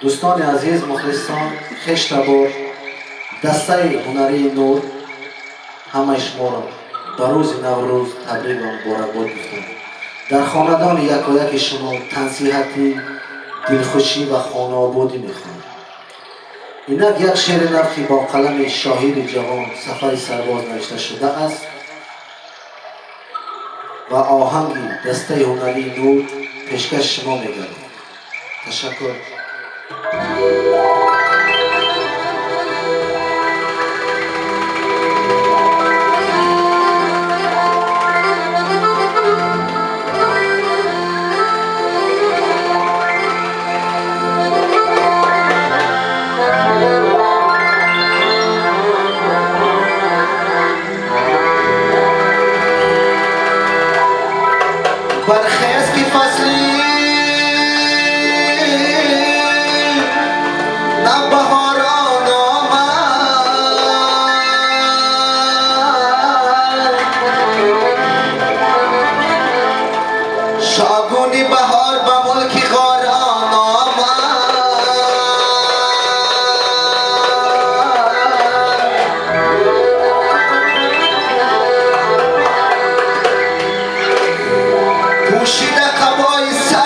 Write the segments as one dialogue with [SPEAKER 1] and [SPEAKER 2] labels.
[SPEAKER 1] دوستان عزیز مخلصان خشت بار دسته هنری نور همه شما را به روز نوروز تبریک و مبارکباد گفتم. در خاندان یک و یک شما تنصیحتی دلخوشی و خانه آبادی میخواهم. اینک یک شعر نو که با قلم شاهد جوان سفر سرباز نوشته شده است و آهنگ دسته هنری نور پیشکش شما میگردم. تشکر.
[SPEAKER 2] برخیز کی فصلی نبهاران آمد، شاگونی بهار به ملک غاران آمد. پوشیده قبای سبز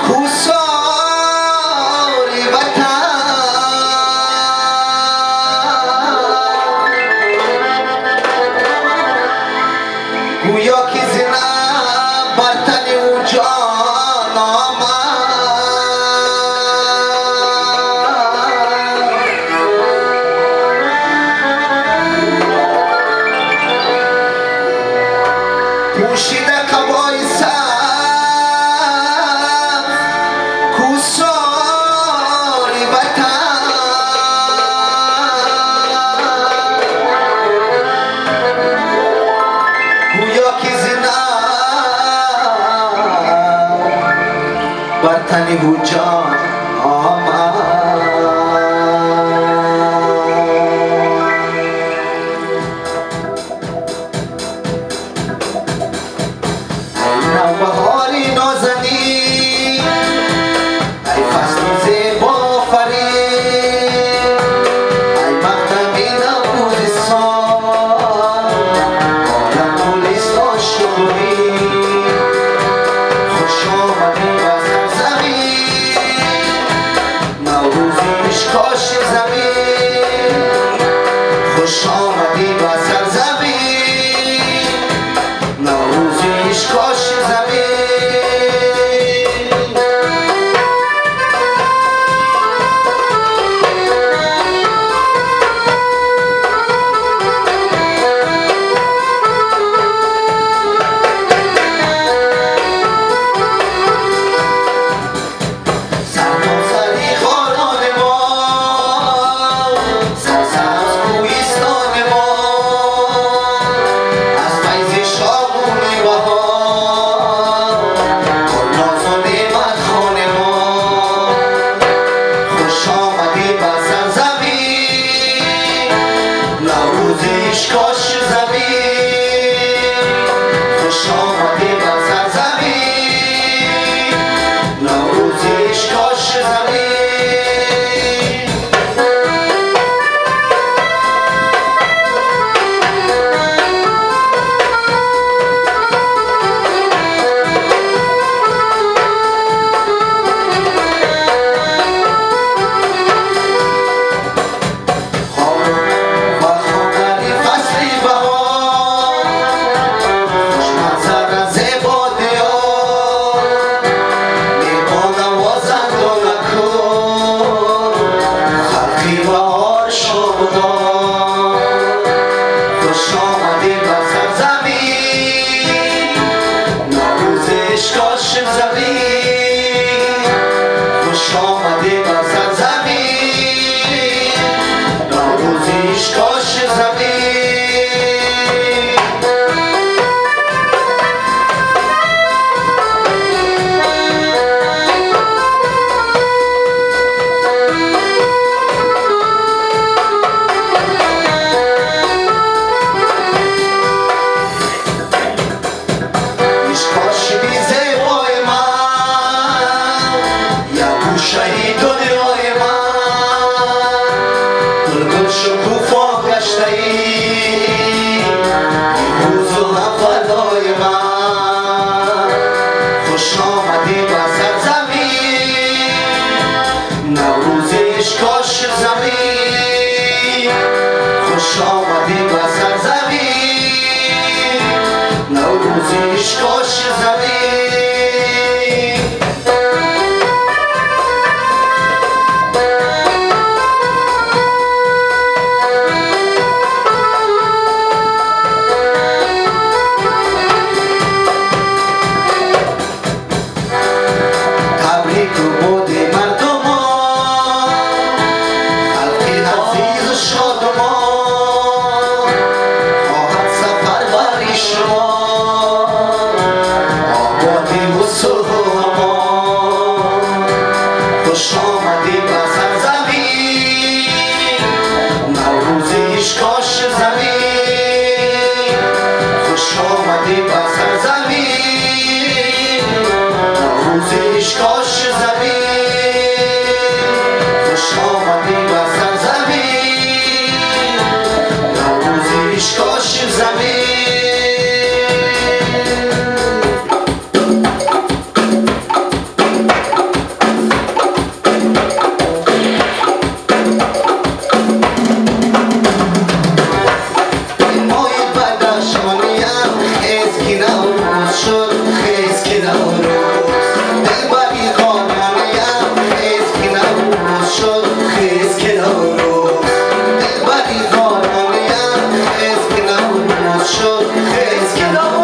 [SPEAKER 2] کوساری وطن، گویا که زنه بر تن او جان آمد. پوشیده قبای سبز کوساری وطن، گویا که زنه بر تن او جان آمد. نوبهاری نازنی ای فصل زیبا فرید، ای مقدمی نوروزستان عالم گلستان شوری. خوش آمدی به سرزمین نوروزی پیشکاش زمین، خوش آمدی به سرزمین نوروزی پیشکاش زمین. سرتاسری خانان ما، سرسبز کوهستان ما، از فیض شاگونی بهار پر ناز و نعمت خانه ما. خوش آمدی به سرزمین نوروز پیشکاش زمین، خوش آمدی به سرزمین نوروز پیشکاش زمین. و خواندنی فصلی بهار خوش منظر نوروزیش کاش زمین تبریک بود مردمان خلقی عزیز شادمان خواهد سفر بری شما آبادی و صلح و امان خوش آمدی به سرزمین نوروزیش کاش زمین خوش آمدی به سرزمین نوروزیش کاش زمین خوش آمدی به سرزمین نوروزیش کاش زمین مای بدشانیم خیز که نوروز شد خیز که نوروز دلبری خانمیم خیز که نوروز شد خیز که نوروز دلبری خانمیم خیز که نوروز شد خیز که نوروز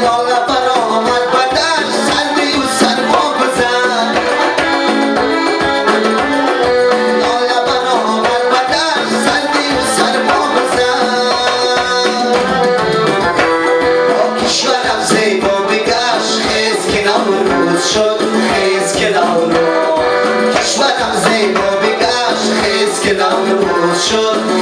[SPEAKER 2] لاله برآمد به دشت سردی و سرما بزن لاله برآمد به دشت سردی و سرما بزن با کشورم زیبا بگشت خیز که نوروز شد خیز که نوروز کشورم زیبا بگشت خیز که نوروز شد